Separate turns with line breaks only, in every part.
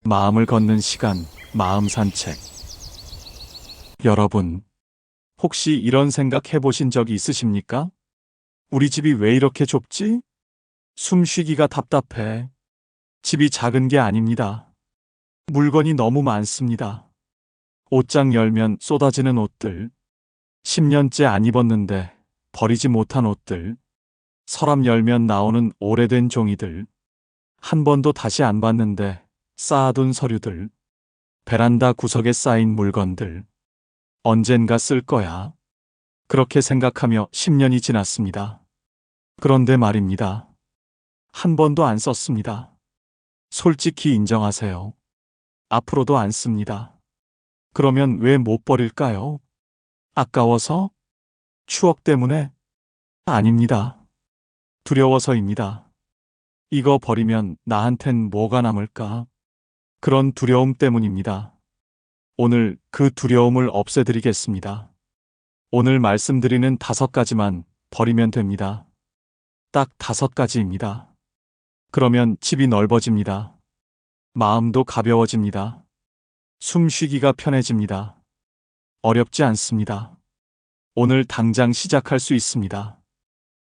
마음을 걷는 시간, 마음 산책. 여러분, 혹시 이런 생각 해보신 적이 있으십니까? 우리 집이 왜 이렇게 좁지? 숨 쉬기가 답답해. 집이 작은 게 아닙니다. 물건이 너무 많습니다. 옷장 열면 쏟아지는 옷들. 10년째 안 입었는데 버리지 못한 옷들. 서랍 열면 나오는 오래된 종이들. 한 번도 다시 안 봤는데 쌓아둔 서류들. 베란다 구석에 쌓인 물건들. 언젠가 쓸 거야. 그렇게 생각하며 10년이 지났습니다. 그런데 말입니다. 한 번도 안 썼습니다. 솔직히 인정하세요. 앞으로도 안 씁니다. 그러면 왜 못 버릴까요? 아까워서? 추억 때문에? 아닙니다. 두려워서입니다. 이거 버리면 나한텐 뭐가 남을까? 그런 두려움 때문입니다. 오늘 그 두려움을 없애드리겠습니다. 오늘 말씀드리는 5가지만 버리면 됩니다. 딱 5가지입니다. 그러면 집이 넓어집니다. 마음도 가벼워집니다. 숨 쉬기가 편해집니다. 어렵지 않습니다. 오늘 당장 시작할 수 있습니다.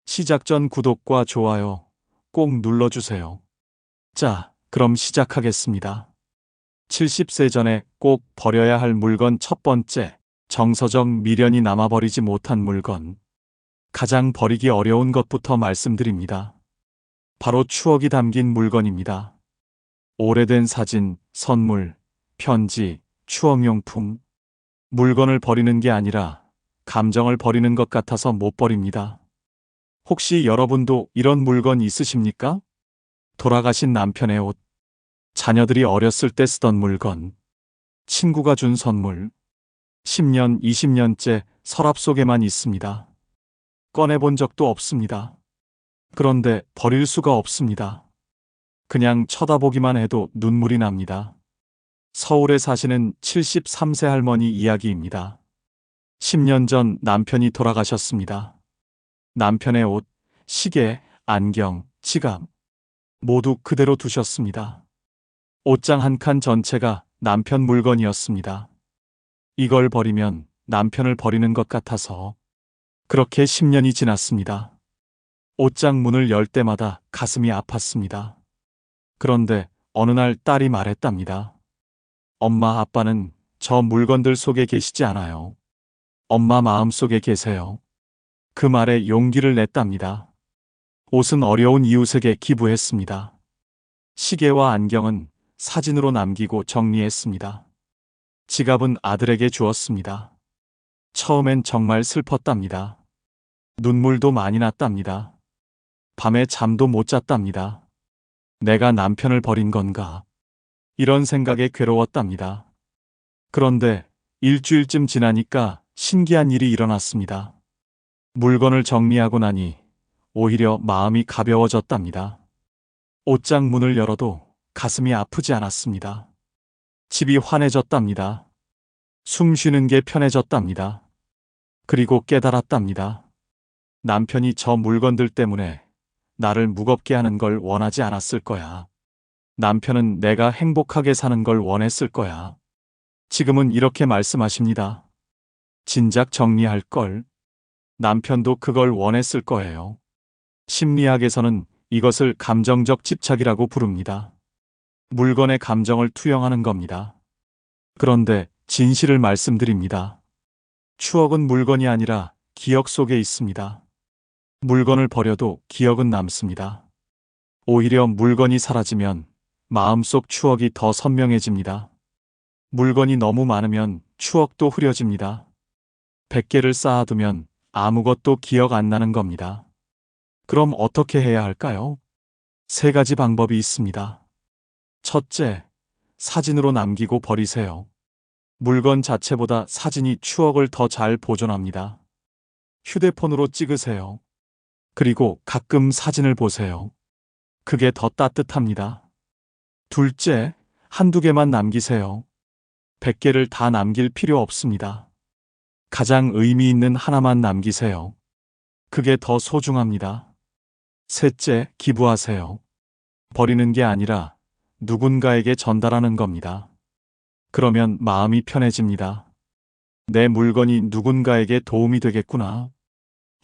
시작 전 구독과 좋아요 꼭 눌러주세요. 자, 그럼 시작하겠습니다. 70세 전에 꼭 버려야 할 물건 첫 번째, 정서적 미련이 남아버리지 못한 물건. 가장 버리기 어려운 것부터 말씀드립니다. 바로 추억이 담긴 물건입니다. 오래된 사진, 선물, 편지, 추억용품. 물건을 버리는 게 아니라 감정을 버리는 것 같아서 못 버립니다. 혹시 여러분도 이런 물건 있으십니까? 돌아가신 남편의 옷, 자녀들이 어렸을 때 쓰던 물건, 친구가 준 선물, 10년, 20년째 서랍 속에만 있습니다. 꺼내본 적도 없습니다. 그런데 버릴 수가 없습니다. 그냥 쳐다보기만 해도 눈물이 납니다. 서울에 사시는 73세 할머니 이야기입니다. 10년 전 남편이 돌아가셨습니다. 남편의 옷, 시계, 안경, 지갑 모두 그대로 두셨습니다. 옷장 한 칸 전체가 남편 물건이었습니다. 이걸 버리면 남편을 버리는 것 같아서 그렇게 10년이 지났습니다. 옷장 문을 열 때마다 가슴이 아팠습니다. 그런데 어느 날 딸이 말했답니다. 엄마, 아빠는 저 물건들 속에 계시지 않아요. 엄마 마음 속에 계세요. 그 말에 용기를 냈답니다. 옷은 어려운 이웃에게 기부했습니다. 시계와 안경은 사진으로 남기고 정리했습니다. 지갑은 아들에게 주었습니다. 처음엔 정말 슬펐답니다. 눈물도 많이 났답니다. 밤에 잠도 못 잤답니다. 내가 남편을 버린 건가? 이런 생각에 괴로웠답니다. 그런데 일주일쯤 지나니까 신기한 일이 일어났습니다. 물건을 정리하고 나니 오히려 마음이 가벼워졌답니다. 옷장 문을 열어도 가슴이 아프지 않았습니다. 집이 환해졌답니다. 숨 쉬는 게 편해졌답니다. 그리고 깨달았답니다. 남편이 저 물건들 때문에 나를 무겁게 하는 걸 원하지 않았을 거야. 남편은 내가 행복하게 사는 걸 원했을 거야. 지금은 이렇게 말씀하십니다. 진작 정리할 걸. 남편도 그걸 원했을 거예요. 심리학에서는 이것을 감정적 집착이라고 부릅니다. 물건의 감정을 투영하는 겁니다. 그런데 진실을 말씀드립니다. 추억은 물건이 아니라 기억 속에 있습니다. 물건을 버려도 기억은 남습니다. 오히려 물건이 사라지면 마음속 추억이 더 선명해집니다. 물건이 너무 많으면 추억도 흐려집니다. 100개를 쌓아두면 아무것도 기억 안 나는 겁니다. 그럼 어떻게 해야 할까요? 3가지 방법이 있습니다. 첫째, 사진으로 남기고 버리세요. 물건 자체보다 사진이 추억을 더 잘 보존합니다. 휴대폰으로 찍으세요. 그리고 가끔 사진을 보세요. 그게 더 따뜻합니다. 둘째, 1~2개만 남기세요. 100개를 다 남길 필요 없습니다. 가장 의미 있는 하나만 남기세요. 그게 더 소중합니다. 셋째, 기부하세요. 버리는 게 아니라 누군가에게 전달하는 겁니다. 그러면 마음이 편해집니다. 내 물건이 누군가에게 도움이 되겠구나.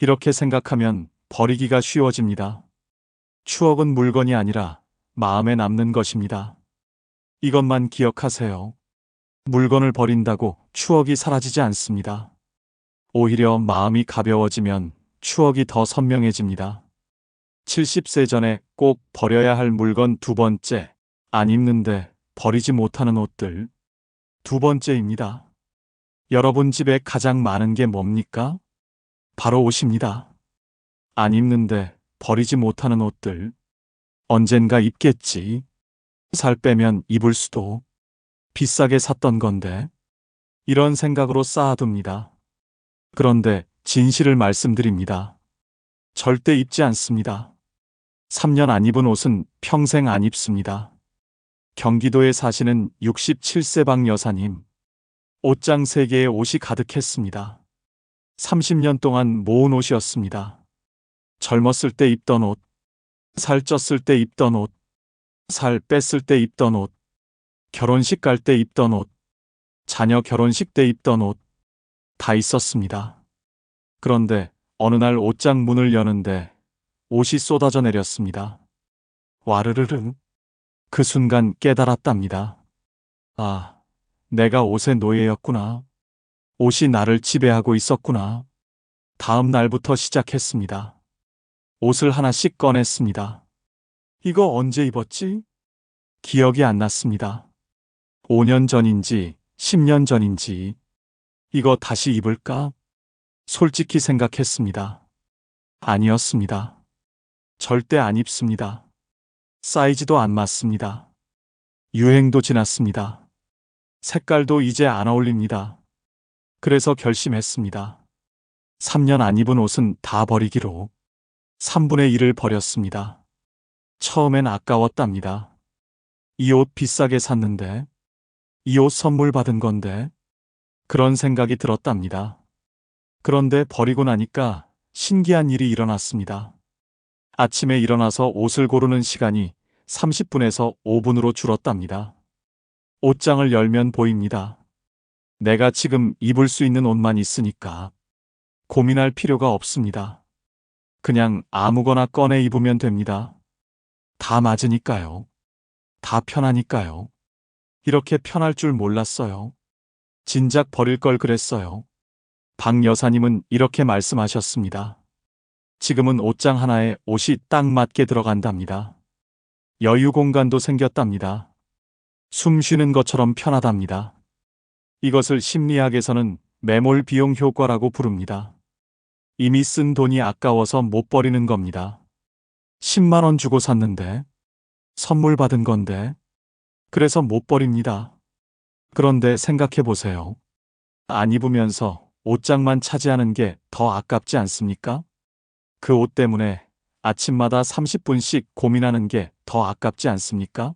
이렇게 생각하면 버리기가 쉬워집니다. 추억은 물건이 아니라 마음에 남는 것입니다. 이것만 기억하세요. 물건을 버린다고 추억이 사라지지 않습니다. 오히려 마음이 가벼워지면 추억이 더 선명해집니다. 70세 전에 꼭 버려야 할 물건 두 번째, 안 입는데 버리지 못하는 옷들. 두 번째입니다. 여러분 집에 가장 많은 게 뭡니까? 바로 옷입니다. 안 입는데 버리지 못하는 옷들. 언젠가 입겠지. 살 빼면 입을 수도. 비싸게 샀던 건데. 이런 생각으로 쌓아둡니다. 그런데 진실을 말씀드립니다. 절대 입지 않습니다. 3년 안 입은 옷은 평생 안 입습니다. 경기도에 사시는 67세 박 여사님. 옷장 3개에 옷이 가득했습니다. 30년 동안 모은 옷이었습니다. 젊었을 때 입던 옷, 살쪘을 때 입던 옷, 살 뺐을 때 입던 옷, 결혼식 갈 때 입던 옷, 자녀 결혼식 때 입던 옷, 다 있었습니다. 그런데 어느 날 옷장 문을 여는데 옷이 쏟아져 내렸습니다. 와르르르. 그 순간 깨달았답니다. 아, 내가 옷의 노예였구나. 옷이 나를 지배하고 있었구나. 다음 날부터 시작했습니다. 옷을 하나씩 꺼냈습니다. 이거 언제 입었지? 기억이 안 났습니다. 5년 전인지 10년 전인지. 이거 다시 입을까? 솔직히 생각했습니다. 아니었습니다. 절대 안 입습니다. 사이즈도 안 맞습니다. 유행도 지났습니다. 색깔도 이제 안 어울립니다. 그래서 결심했습니다. 3년 안 입은 옷은 다 버리기로. 3분의 1을 버렸습니다. 처음엔 아까웠답니다. 이 옷 비싸게 샀는데, 이 옷 선물 받은 건데, 그런 생각이 들었답니다. 그런데 버리고 나니까 신기한 일이 일어났습니다. 아침에 일어나서 옷을 고르는 시간이 30분에서 5분으로 줄었답니다. 옷장을 열면 보입니다. 내가 지금 입을 수 있는 옷만 있으니까 고민할 필요가 없습니다. 그냥 아무거나 꺼내 입으면 됩니다. 다 맞으니까요. 다 편하니까요. 이렇게 편할 줄 몰랐어요. 진작 버릴 걸 그랬어요. 박 여사님은 이렇게 말씀하셨습니다. 지금은 옷장 하나에 옷이 딱 맞게 들어간답니다. 여유 공간도 생겼답니다. 숨 쉬는 것처럼 편하답니다. 이것을 심리학에서는 매몰 비용 효과라고 부릅니다. 이미 쓴 돈이 아까워서 못 버리는 겁니다. 10만 원 주고 샀는데, 선물 받은 건데, 그래서 못 버립니다. 그런데 생각해 보세요. 안 입으면서 옷장만 차지하는 게 더 아깝지 않습니까? 그 옷 때문에 아침마다 30분씩 고민하는 게 더 아깝지 않습니까?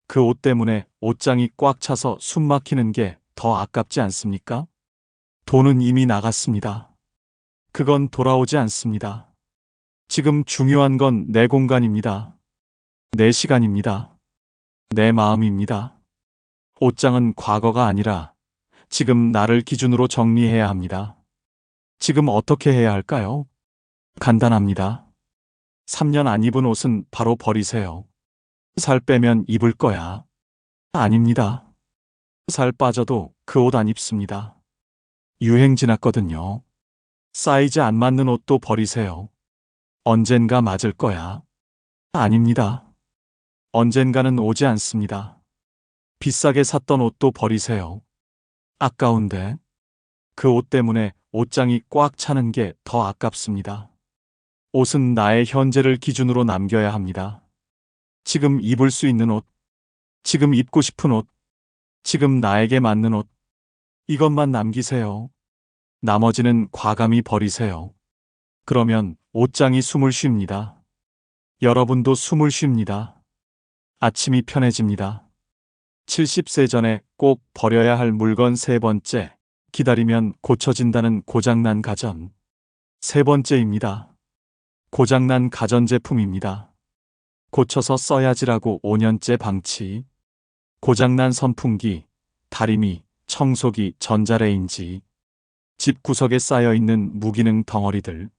그 옷 때문에 옷장이 꽉 차서 숨 막히는 게 더 아깝지 않습니까? 돈은 이미 나갔습니다. 그건 돌아오지 않습니다. 지금 중요한 건 내 공간입니다. 내 시간입니다. 내 마음입니다. 옷장은 과거가 아니라 지금 나를 기준으로 정리해야 합니다. 지금 어떻게 해야 할까요? 간단합니다. 3년 안 입은 옷은 바로 버리세요. 살 빼면 입을 거야. 아닙니다. 살 빠져도 그 옷 안 입습니다. 유행 지났거든요. 사이즈 안 맞는 옷도 버리세요. 언젠가 맞을 거야. 아닙니다. 언젠가는 오지 않습니다. 비싸게 샀던 옷도 버리세요. 아까운데. 그 옷 때문에 옷장이 꽉 차는 게 더 아깝습니다. 옷은 나의 현재를 기준으로 남겨야 합니다. 지금 입을 수 있는 옷, 지금 입고 싶은 옷, 지금 나에게 맞는 옷, 이것만 남기세요. 나머지는 과감히 버리세요. 그러면 옷장이 숨을 쉽니다. 여러분도 숨을 쉽니다. 아침이 편해집니다. 70세 전에 꼭 버려야 할 물건 세 번째, 기다리면 고쳐진다는 고장난 가전. 세 번째입니다. 고장난 가전제품입니다. 고쳐서 써야지라고 5년째 방치. 고장난 선풍기, 다리미, 청소기, 전자레인지, 집 구석에 쌓여있는 무기능 덩어리들.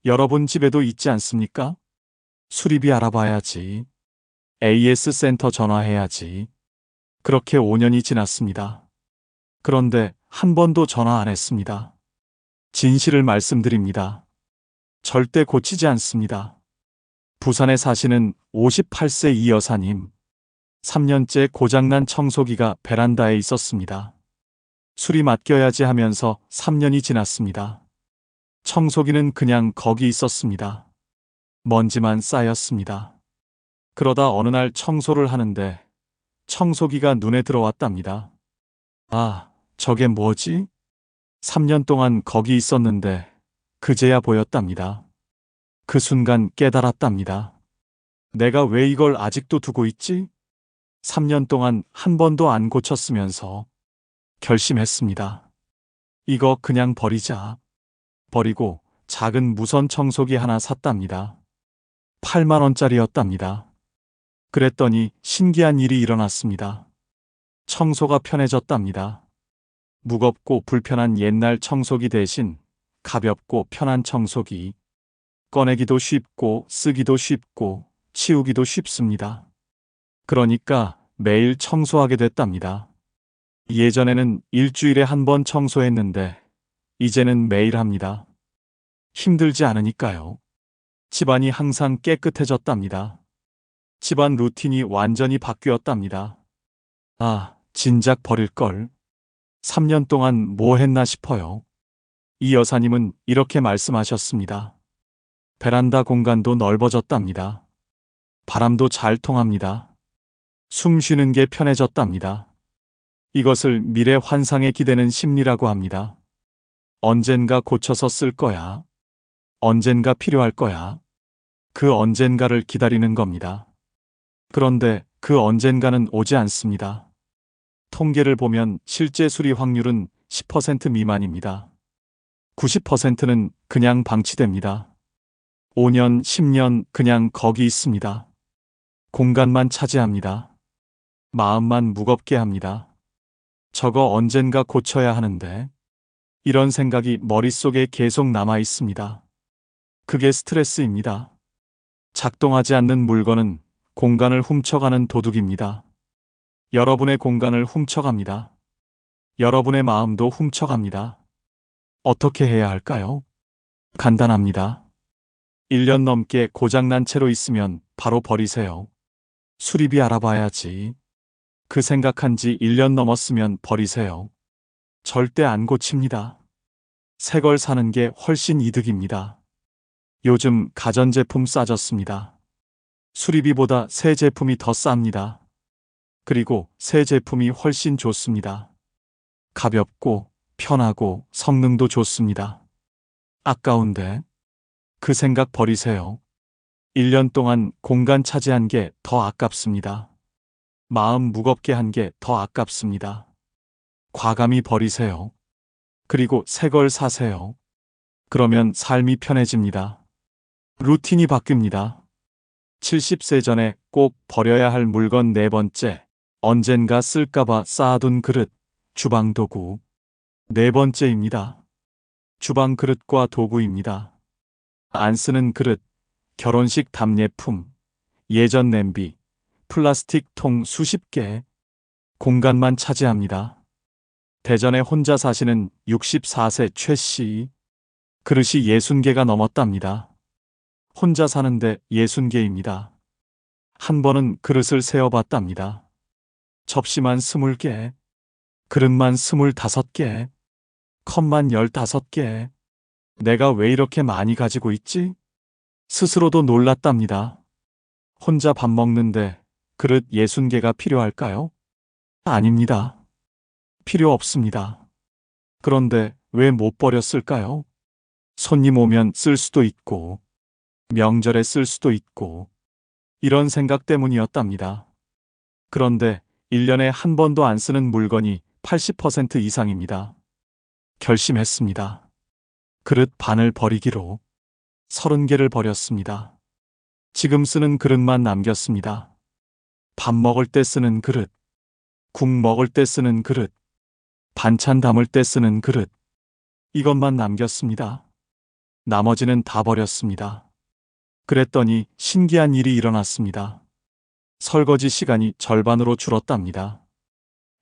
여러분 집에도 있지 않습니까? 수리비 알아봐야지. AS 센터 전화해야지. 그렇게 5년이 지났습니다. 그런데 한 번도 전화 안 했습니다. 진실을 말씀드립니다. 절대 고치지 않습니다. 부산에 사시는 58세 이 여사님. 3년째 고장난 청소기가 베란다에 있었습니다. 수리 맡겨야지 하면서 3년이 지났습니다. 청소기는 그냥 거기 있었습니다. 먼지만 쌓였습니다. 그러다 어느 날 청소를 하는데 청소기가 눈에 들어왔답니다. 아, 저게 뭐지? 3년 동안 거기 있었는데 그제야 보였답니다. 그 순간 깨달았답니다. 내가 왜 이걸 아직도 두고 있지? 3년 동안 한 번도 안 고쳤으면서 결심했습니다. 이거 그냥 버리자. 버리고 작은 무선 청소기 하나 샀답니다. 8만 원짜리였답니다. 그랬더니 신기한 일이 일어났습니다. 청소가 편해졌답니다. 무겁고 불편한 옛날 청소기 대신 가볍고 편한 청소기. 꺼내기도 쉽고 쓰기도 쉽고 치우기도 쉽습니다. 그러니까 매일 청소하게 됐답니다. 예전에는 일주일에 한 번 청소했는데 이제는 매일 합니다. 힘들지 않으니까요. 집안이 항상 깨끗해졌답니다. 집안 루틴이 완전히 바뀌었답니다. 아, 진작 버릴걸. 3년 동안 뭐 했나 싶어요. 이 여사님은 이렇게 말씀하셨습니다. 베란다 공간도 넓어졌답니다. 바람도 잘 통합니다. 숨 쉬는 게 편해졌답니다. 이것을 미래 환상에 기대는 심리라고 합니다. 언젠가 고쳐서 쓸 거야. 언젠가 필요할 거야. 그 언젠가를 기다리는 겁니다. 그런데 그 언젠가는 오지 않습니다. 통계를 보면 실제 수리 확률은 10% 미만입니다. 90%는 그냥 방치됩니다. 5년, 10년 그냥 거기 있습니다. 공간만 차지합니다. 마음만 무겁게 합니다. 저거 언젠가 고쳐야 하는데. 이런 생각이 머릿속에 계속 남아 있습니다. 그게 스트레스입니다. 작동하지 않는 물건은 공간을 훔쳐가는 도둑입니다. 여러분의 공간을 훔쳐갑니다. 여러분의 마음도 훔쳐갑니다. 어떻게 해야 할까요? 간단합니다. 1년 넘게 고장난 채로 있으면 바로 버리세요. 수리비 알아봐야지. 그 생각한 지 1년 넘었으면 버리세요. 절대 안 고칩니다. 새 걸 사는 게 훨씬 이득입니다. 요즘 가전제품 싸졌습니다. 수리비보다 새 제품이 더 쌉니다. 그리고 새 제품이 훨씬 좋습니다. 가볍고 편하고 성능도 좋습니다. 아까운데 그 생각 버리세요. 1년 동안 공간 차지한 게 더 아깝습니다. 마음 무겁게 한 게 더 아깝습니다. 과감히 버리세요. 그리고 새 걸 사세요. 그러면 삶이 편해집니다. 루틴이 바뀝니다. 70세 전에 꼭 버려야 할 물건 네 번째, 언젠가 쓸까봐 쌓아둔 그릇, 주방 도구. 네 번째입니다. 주방 그릇과 도구입니다. 안 쓰는 그릇, 결혼식 답례품, 예전 냄비, 플라스틱 통 수십 개. 공간만 차지합니다. 대전에 혼자 사시는 64세 최 씨. 그릇이 60개가 넘었답니다. 혼자 사는데 60개입니다. 한 번은 그릇을 세어봤답니다. 접시만 20개, 그릇만 25개, 컵만 15개. 내가 왜 이렇게 많이 가지고 있지? 스스로도 놀랐답니다. 혼자 밥 먹는데 그릇 60개가 필요할까요? 아닙니다. 필요 없습니다. 그런데 왜 못 버렸을까요? 손님 오면 쓸 수도 있고, 명절에 쓸 수도 있고, 이런 생각 때문이었답니다. 그런데 1년에 한 번도 안 쓰는 물건이 80% 이상입니다. 결심했습니다. 그릇 반을 버리기로 30개를 버렸습니다. 지금 쓰는 그릇만 남겼습니다. 밥 먹을 때 쓰는 그릇, 국 먹을 때 쓰는 그릇, 반찬 담을 때 쓰는 그릇. 이것만 남겼습니다. 나머지는 다 버렸습니다. 그랬더니 신기한 일이 일어났습니다. 설거지 시간이 절반으로 줄었답니다.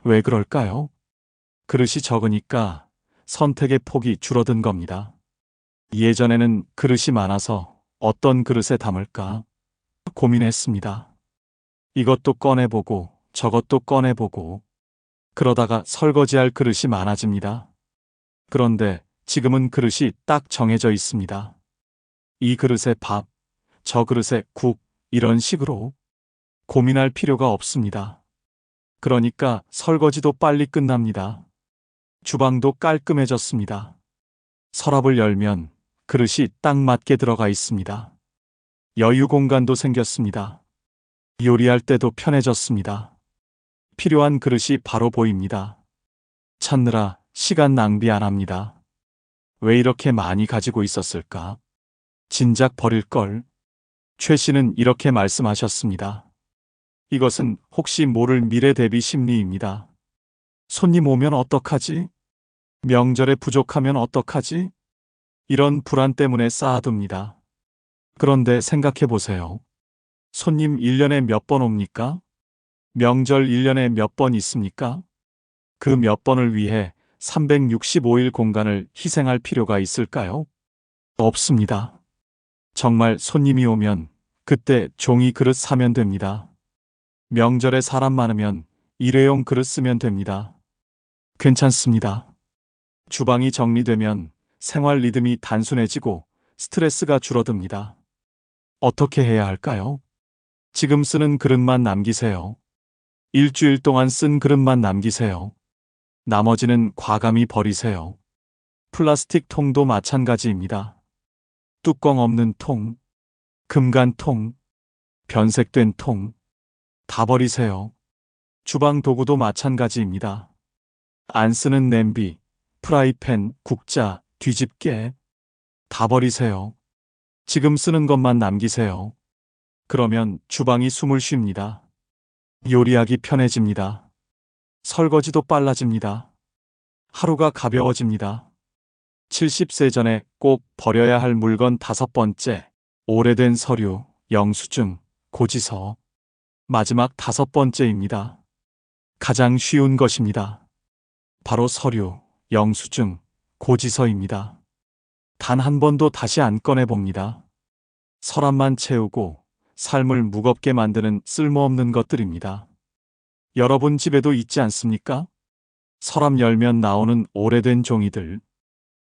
왜 그럴까요? 그릇이 적으니까 선택의 폭이 줄어든 겁니다. 예전에는 그릇이 많아서 어떤 그릇에 담을까 고민했습니다. 이것도 꺼내보고 저것도 꺼내보고 그러다가 설거지할 그릇이 많아집니다. 그런데 지금은 그릇이 딱 정해져 있습니다. 이 그릇에 밥, 저 그릇에 국, 이런 식으로 고민할 필요가 없습니다. 그러니까 설거지도 빨리 끝납니다. 주방도 깔끔해졌습니다. 서랍을 열면 그릇이 딱 맞게 들어가 있습니다. 여유 공간도 생겼습니다. 요리할 때도 편해졌습니다. 필요한 그릇이 바로 보입니다. 찾느라 시간 낭비 안 합니다. 왜 이렇게 많이 가지고 있었을까? 진작 버릴 걸. 최 씨는 이렇게 말씀하셨습니다. 이것은 혹시 모를 미래 대비 심리입니다. 손님 오면 어떡하지? 명절에 부족하면 어떡하지? 이런 불안 때문에 쌓아둡니다. 그런데 생각해 보세요. 손님 1년에 몇 번 옵니까? 명절 1년에 몇 번 있습니까? 그 몇 번을 위해 365일 공간을 희생할 필요가 있을까요? 없습니다. 정말 손님이 오면 그때 종이 그릇 사면 됩니다. 명절에 사람 많으면 일회용 그릇 쓰면 됩니다. 괜찮습니다. 주방이 정리되면 생활 리듬이 단순해지고 스트레스가 줄어듭니다. 어떻게 해야 할까요? 지금 쓰는 그릇만 남기세요. 일주일 동안 쓴 그릇만 남기세요. 나머지는 과감히 버리세요. 플라스틱 통도 마찬가지입니다. 뚜껑 없는 통, 금간 통, 변색된 통, 다 버리세요. 주방 도구도 마찬가지입니다. 안 쓰는 냄비, 프라이팬, 국자, 뒤집개, 다 버리세요. 지금 쓰는 것만 남기세요. 그러면 주방이 숨을 쉽니다. 요리하기 편해집니다. 설거지도 빨라집니다. 하루가 가벼워집니다. 70세 전에 꼭 버려야 할 물건 5번째, 오래된 서류, 영수증, 고지서. 마지막 5번째입니다. 가장 쉬운 것입니다. 바로 서류, 영수증, 고지서입니다. 단 한 번도 다시 안 꺼내봅니다. 서랍만 채우고 삶을 무겁게 만드는 쓸모없는 것들입니다. 여러분 집에도 있지 않습니까? 서랍 열면 나오는 오래된 종이들,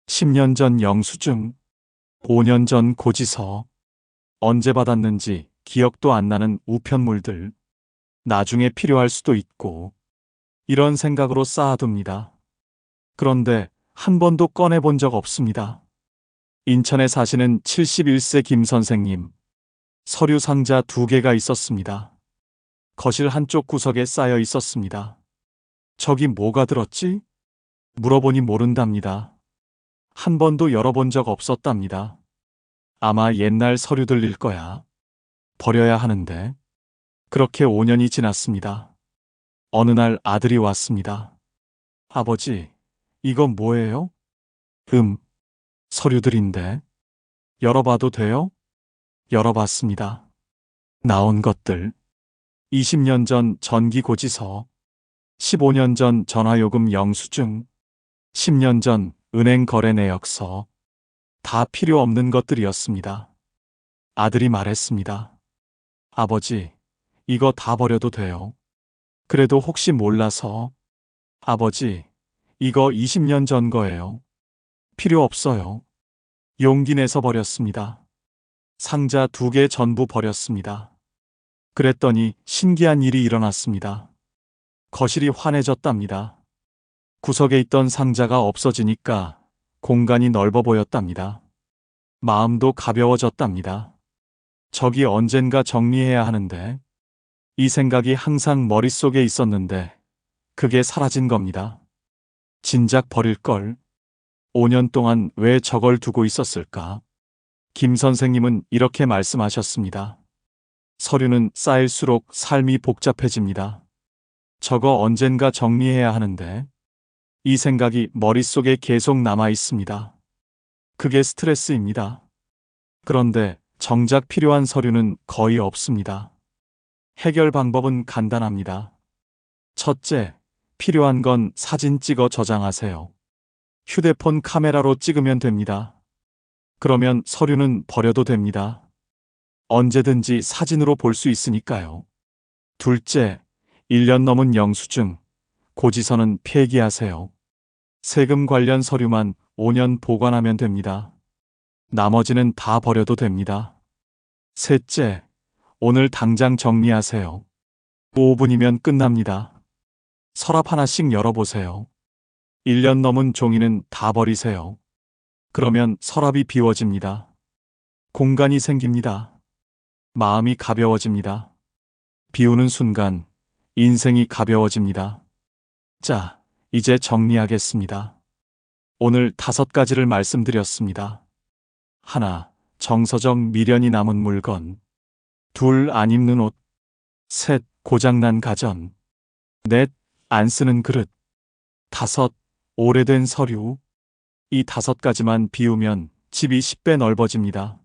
10년 전 영수증, 5년 전 고지서, 언제 받았는지 기억도 안 나는 우편물들, 나중에 필요할 수도 있고, 이런 생각으로 쌓아둡니다. 그런데 한 번도 꺼내본 적 없습니다. 인천에 사시는 71세 김 선생님, 서류 상자 2개가 있었습니다. 거실 한쪽 구석에 쌓여 있었습니다. 저기 뭐가 들었지? 물어보니 모른답니다. 한 번도 열어본 적 없었답니다. 아마 옛날 서류들일 거야. 버려야 하는데. 그렇게 5년이 지났습니다. 어느 날 아들이 왔습니다. 아버지, 이건 뭐예요? 서류들인데. 열어봐도 돼요? 열어봤습니다. 나온 것들. 20년 전 전기 고지서, 15년 전 전화요금 영수증, 10년 전 은행 거래 내역서. 다 필요 없는 것들이었습니다. 아들이 말했습니다. 아버지, 이거 다 버려도 돼요. 그래도 혹시 몰라서. 아버지, 이거 20년 전 거예요. 필요 없어요. 용기 내서 버렸습니다. 상자 2개 전부 버렸습니다. 그랬더니 신기한 일이 일어났습니다. 거실이 환해졌답니다. 구석에 있던 상자가 없어지니까 공간이 넓어 보였답니다. 마음도 가벼워졌답니다. 저기 언젠가 정리해야 하는데. 이 생각이 항상 머릿속에 있었는데 그게 사라진 겁니다. 진작 버릴 걸. 5년 동안 왜 저걸 두고 있었을까? 김 선생님은 이렇게 말씀하셨습니다. 서류는 쌓일수록 삶이 복잡해집니다. 저거 언젠가 정리해야 하는데. 이 생각이 머릿속에 계속 남아 있습니다. 그게 스트레스입니다. 그런데 정작 필요한 서류는 거의 없습니다. 해결 방법은 간단합니다. 첫째, 필요한 건 사진 찍어 저장하세요. 휴대폰 카메라로 찍으면 됩니다. 그러면 서류는 버려도 됩니다. 언제든지 사진으로 볼 수 있으니까요. 둘째, 1년 넘은 영수증, 고지서는 폐기하세요. 세금 관련 서류만 5년 보관하면 됩니다. 나머지는 다 버려도 됩니다. 셋째, 오늘 당장 정리하세요. 5분이면 끝납니다. 서랍 하나씩 열어보세요. 1년 넘은 종이는 다 버리세요. 그러면 서랍이 비워집니다. 공간이 생깁니다. 마음이 가벼워집니다. 비우는 순간 인생이 가벼워집니다. 자, 이제 정리하겠습니다. 오늘 5가지를 말씀드렸습니다. 하나, 정서적 미련이 남은 물건. 둘, 안 입는 옷. 셋, 고장난 가전. 넷, 안 쓰는 그릇. 다섯, 오래된 서류. 이 5가지만 비우면 집이 10배 넓어집니다.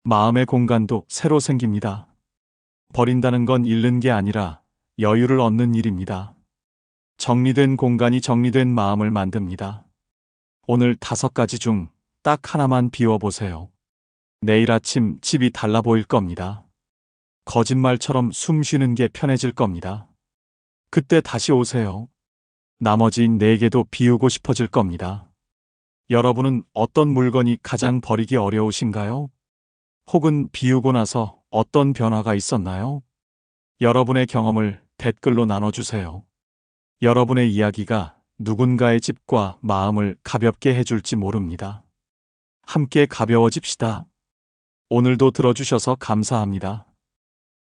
마음의 공간도 새로 생깁니다. 버린다는 건 잃는 게 아니라 여유를 얻는 일입니다. 정리된 공간이 정리된 마음을 만듭니다. 오늘 5가지 중 딱 하나만 비워보세요. 내일 아침 집이 달라 보일 겁니다. 거짓말처럼 숨 쉬는 게 편해질 겁니다. 그때 다시 오세요. 나머지 4개도 비우고 싶어질 겁니다. 여러분은 어떤 물건이 가장 버리기 어려우신가요? 혹은 비우고 나서 어떤 변화가 있었나요? 여러분의 경험을 댓글로 나눠주세요. 여러분의 이야기가 누군가의 집과 마음을 가볍게 해줄지 모릅니다. 함께 가벼워집시다. 오늘도 들어주셔서 감사합니다.